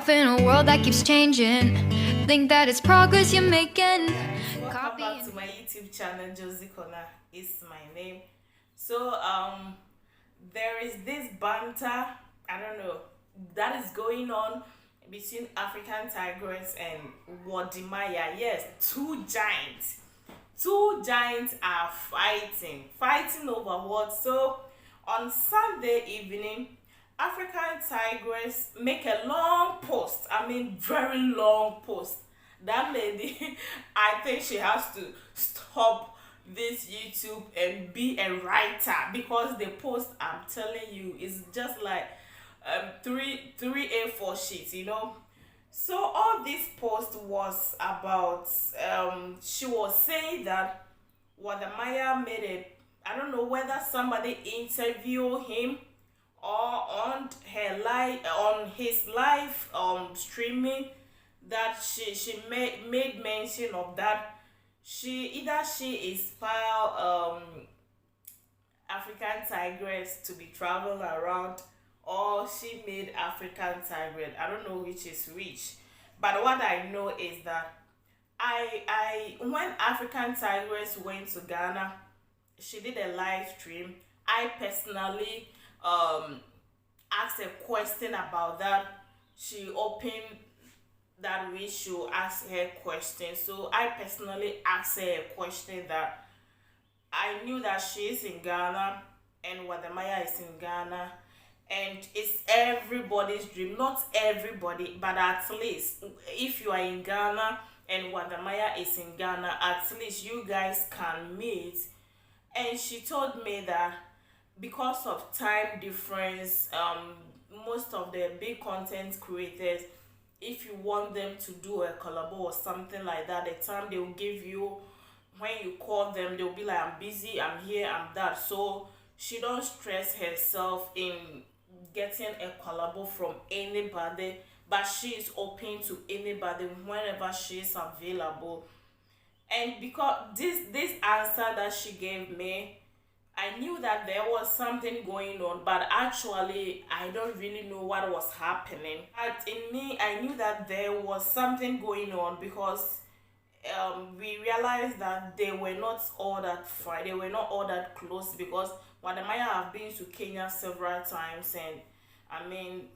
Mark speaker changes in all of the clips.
Speaker 1: off in a world that keeps changing. Think that it's progress you're making.
Speaker 2: Welcome back to my YouTube channel. Josie Kona is my name. So there is this banter, I don't know, that is going on between African Tigress and Wode. Yes, two giants. Two giants are fighting over what? So on Sunday evening, African Tigress make a long post. I mean, very long post. That lady, I think she has to stop this YouTube and be a writer, because the post, I'm telling you, is just like three A4 sheets, you know. So all this post was about she was saying that Wadamaya made a, I don't know whether somebody interviewed him or on her live, on his live streaming, that she made mention of that she inspired African Tigress to be traveling around, or she made African Tigress. I don't know which is which, but what I know is that I when African Tigress went to Ghana, she did a live stream. I personally asked a question about that. She opened that we should ask her questions. So I personally asked her a question that I knew that she is in Ghana and Wadamaya is in Ghana, and it's everybody's dream. Not everybody, but at least if you are in Ghana and Wadamaya is in Ghana, at least you guys can meet. And she told me that because of time difference, most of the big content creators, if you want them to do a collab or something like that, the time they will give you, when you call them, they'll be like, I'm busy, I'm here, I'm that. So she don't stress herself in getting a collab from anybody, but she is open to anybody whenever she is available. And because this answer that she gave me, I knew that there was something going on, but actually I don't really know what was happening. But in me, I knew that there was something going on, because we realized that they were not all that far, they were not all that close, because Wadamaya have been to Kenya several times, and I mean,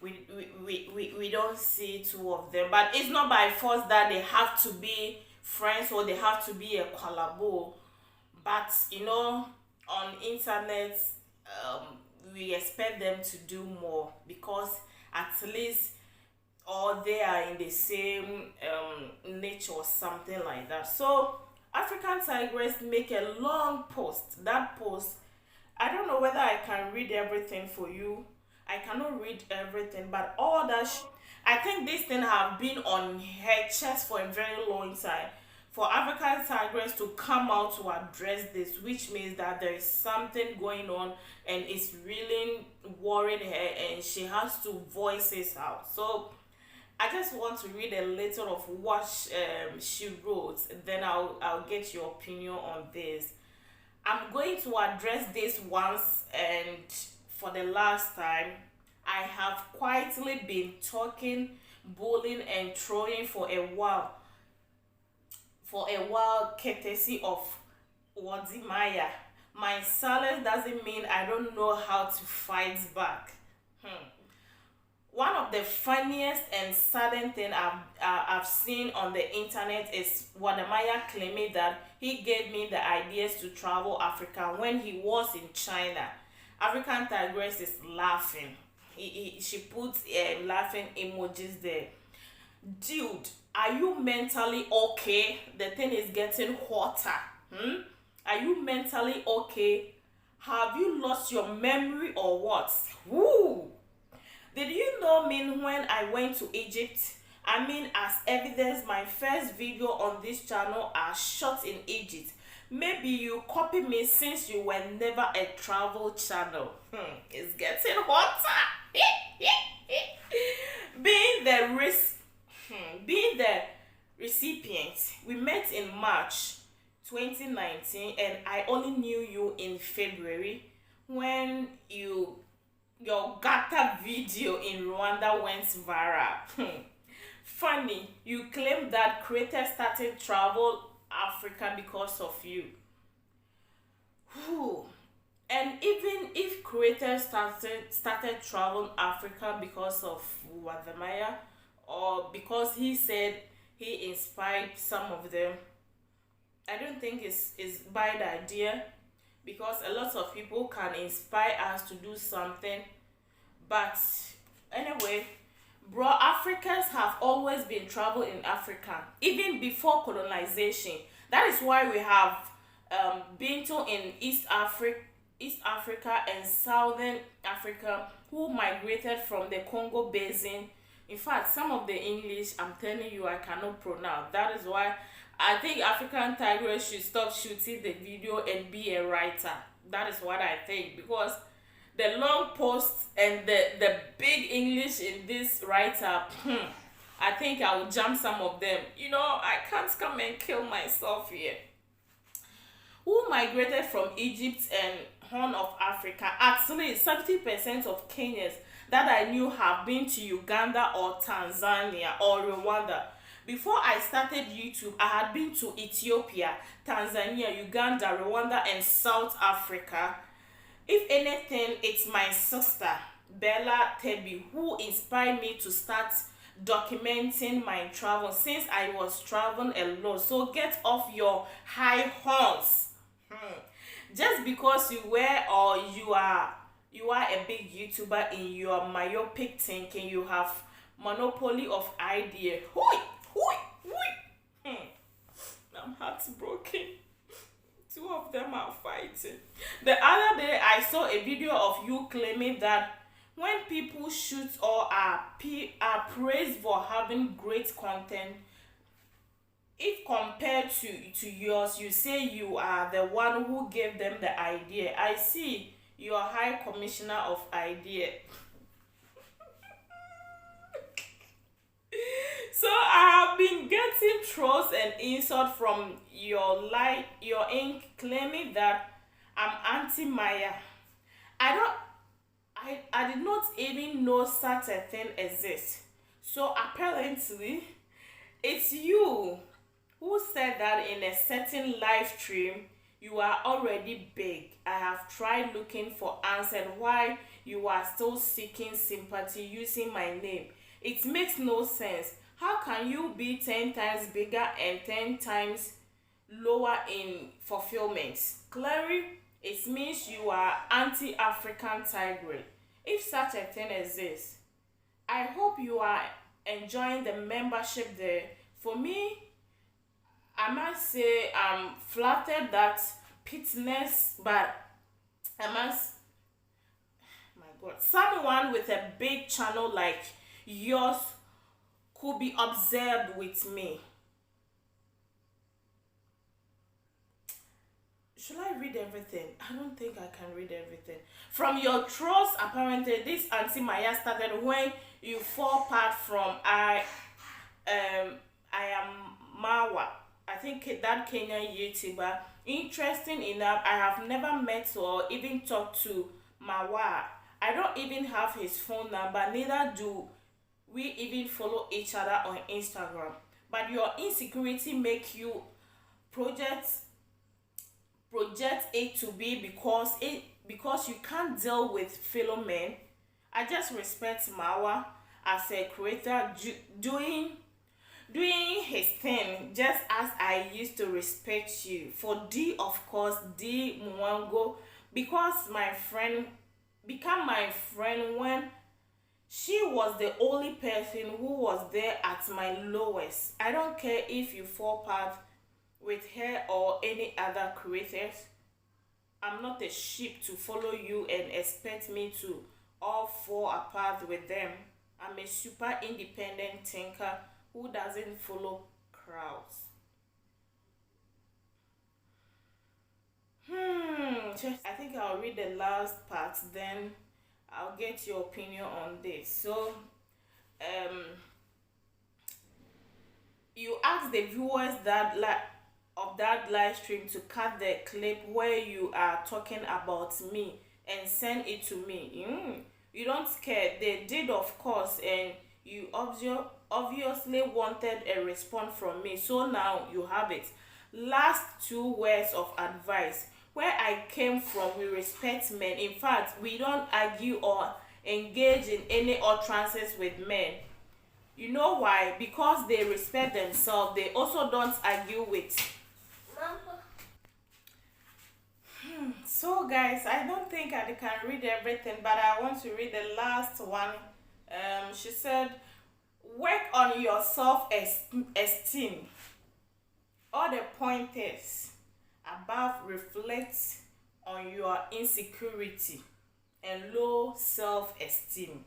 Speaker 2: we don't see two of them, but it's not by force that they have to be friends or they have to be a collabo. But you know, on internet, we expect them to do more, because at least, or they are in the same nature or something like that. So African Tigress make a long post. That post, I don't know whether I can read everything for you. I cannot read everything, but all that I think this thing have been on her chest for a very long time. For African Tigress to come out to address this, which means that there is something going on and it's really worrying her, and she has to voice it out. So I just want to read a little of what she wrote, then I'll get your opinion on this. I'm going to address this once and for the last time. I have quietly been talking, bullying, and trolling for a while. Courtesy of Wadimaya. My silence doesn't mean I don't know how to fight back. One of the funniest and sudden thing I've seen on the internet is Wadamaya claiming that he gave me the ideas to travel Africa when he was in China. African Tigress is laughing. She puts laughing emojis there. Dude, are you mentally okay? The thing is getting hotter. Are you mentally okay? Have you lost your memory or what? Woo! Did you know me when I went to Egypt? I mean, as evidence, my first video on this channel are shot in Egypt. Maybe you copy me since you were never a travel channel. It's getting hotter. Being the being the recipient, we met in March 2019, and I only knew you in February when you your gata video in Rwanda went viral. Funny, you claim that creators started travel Africa because of you. Whew. And even if creators started traveling Africa because of Wadamaya, or because he said he inspired some of them, I don't think it's bad idea, because a lot of people can inspire us to do something. But anyway, bro, Africans have always been traveling in Africa, even before colonization. That is why we have been to in East Africa and Southern Africa, who migrated from the Congo Basin. In fact, some of the English, I'm telling you, I cannot pronounce. That is why I think African Tigress should stop shooting the video and be a writer. That is what I think, because the long posts and the big English in this write-up, I think I will jump some of them. I can't come and kill myself here. Who migrated from Egypt and Horn of Africa? Actually, 70% of Kenyans that I knew have been to Uganda or Tanzania or Rwanda. Before I started YouTube, I had been to Ethiopia, Tanzania, Uganda, Rwanda, and South Africa. If anything, it's my sister, Bella Tebi, who inspired me to start documenting my travel since I was traveling alone. So get off your high horse. Just because you were, or you are a big YouTuber, in your myopic thinking, you have monopoly of idea. Hui, hui, hui. I'm heartbroken. Two of them are fighting. The other day, I saw a video of you claiming that when people shoot or are praised for having great content, if compared to yours, you say you are the one who gave them the idea. I see you are high commissioner of idea. So I have been getting trolls and insult from your ink claiming that I'm anti Maya. I don't I did not even know such a thing exists. So apparently it's you who said that in a certain live stream you are already big. I have tried looking for answers why you are still seeking sympathy using my name. It makes no sense. How can you be 10 times bigger and 10 times lower in fulfillment? Clearly, it means you are anti-African tigress, if such a thing exists. I hope you are enjoying the membership there. For me, I must say I'm flattered that fitness, but I must, my God, someone with a big channel like yours could be observed with me. Should I read everything? I don't think I can read everything. From your trolls, apparently this Auntie Maya started when you fall apart from I am Mawa. I think that Kenyan YouTuber. Interesting enough, I have never met or even talked to Mawa. I don't even have his phone number, neither do we even follow each other on Instagram. But your insecurity make you project project A to B because you can't deal with fellow men. I just respect Mawa as a creator doing his thing, just as I used to respect you. For D, of course, D Mwango, because my friend become my friend when she was the only person who was there at my lowest. I don't care if you fall apart with her or any other creators. I'm not a sheep to follow you and expect me to all fall apart with them. I'm a super independent thinker who doesn't follow crowds. I think I'll read the last part, then I'll get your opinion on this. So, you asked the viewers of that live stream to cut the clip where you are talking about me and send it to me. You don't care. They did, of course, and you obviously wanted a response from me. So now you have it. Last two words of advice. Where I came from, we respect men. In fact, we don't argue or engage in any utterances with men. You know why? Because they respect themselves. They also don't argue with. So guys, I don't think I can read everything, but I want to read the last one. She said, work on your self-esteem. All the pointers above reflect on your insecurity and low self-esteem.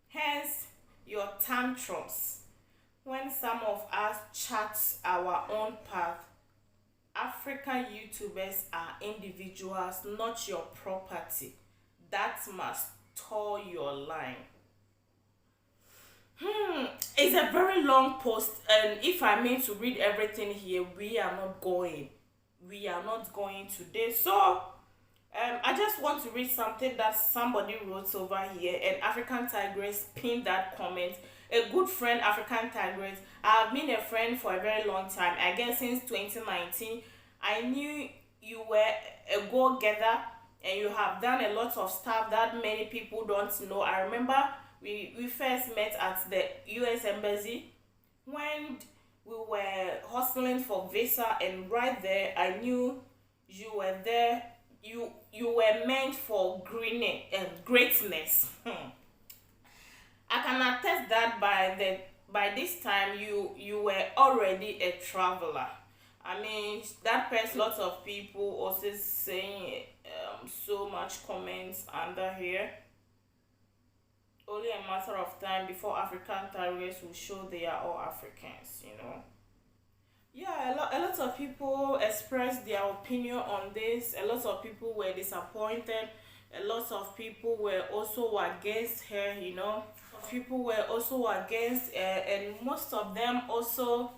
Speaker 2: Hence, your tantrums. When some of us chart our own path, African YouTubers are individuals, not your property. That must toe your line. It's a very long post, and if I mean to read everything here, we are not going. We are not going today. So, I just want to read something that somebody wrote over here, and African Tigress pinned that comment. A good friend, African Tigress. I've been a friend for a very long time. I guess since 2019. I knew you were a go-getter and you have done a lot of stuff that many people don't know. I remember we first met at the US Embassy when we were hustling for visa, and right there I knew you were there. You were meant for greatness. I can attest that by this time you were already a traveler. I mean, that person, lots of people also saying so much comments under here. Only a matter of time before African Tigress will show they are all Africans, you know. Yeah, a lot of people expressed their opinion on this. A lot of people were disappointed. A lot of people were also against her, you know. People were also against, and most of them also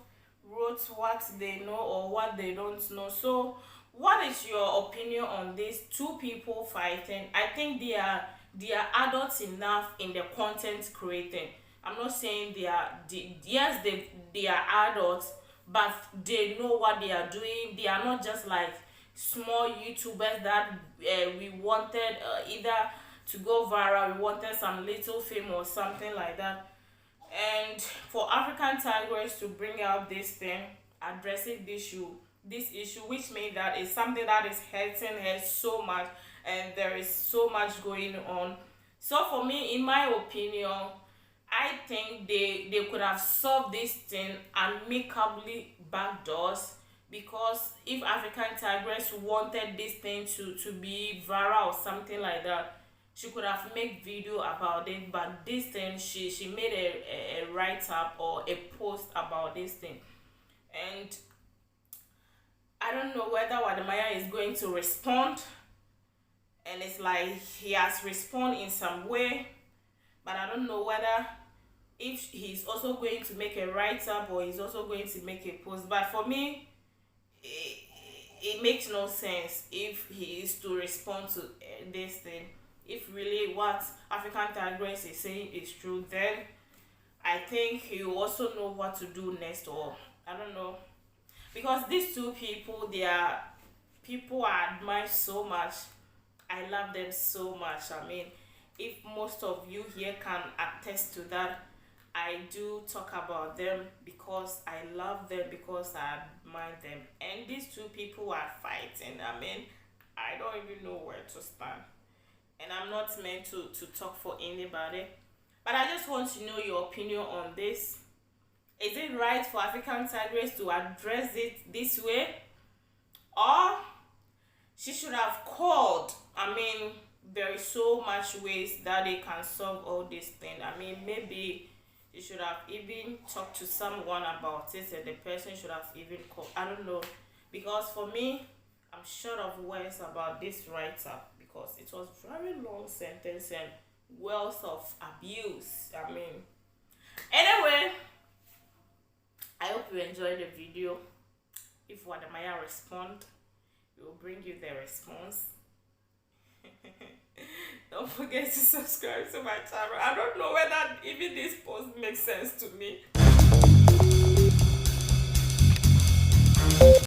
Speaker 2: wrote what they know or what they don't know. So what is your opinion on these two people fighting? I think they are adults enough in the content creating. I'm not saying yes, they are adults, but they know what they are doing. They are not just like small YouTubers that we wanted either to go viral, we wanted some little fame or something like that. And for African Tigress to bring out this thing, addressing this issue, which means that it's something that is hurting her so much, and there is so much going on. So for me, in my opinion, I think they could have solved this thing amicably backdoors, because if African Tigress wanted this thing to be viral or something like that, she could have made video about it. But this thing, she made a write-up or a post about this thing, and I don't know whether Wadamaya is going to respond, and it's like he has responded in some way, but I don't know whether if he's also going to make a write-up or he's also going to make a post. But for me, it makes no sense if he is to respond to this thing. If really what African Tigress is saying is true, then I think he will also know what to do next, or I don't know. Because these two people, they are people I admire so much. I love them so much. I mean, if most of you here can attest to that, I do talk about them because I love them, because I admire them. And these two people are fighting. I mean, I don't even know where to stand. And I'm not meant to talk for anybody. But I just want to know your opinion on this. Is it right for African Tigress to address it this way? Or she should have called? I mean, there is so much ways that they can solve all these things. I mean, maybe you should have even talked to someone about it, and the person should have even called. I don't know. Because for me, I'm short of words about this write-up, because it was very long sentence and wealth of abuse. I mean, anyway, I hope you enjoyed the video. If Wadamaya respond, we will bring you the response. Don't forget to subscribe to my channel. I don't know whether even this post makes sense to me.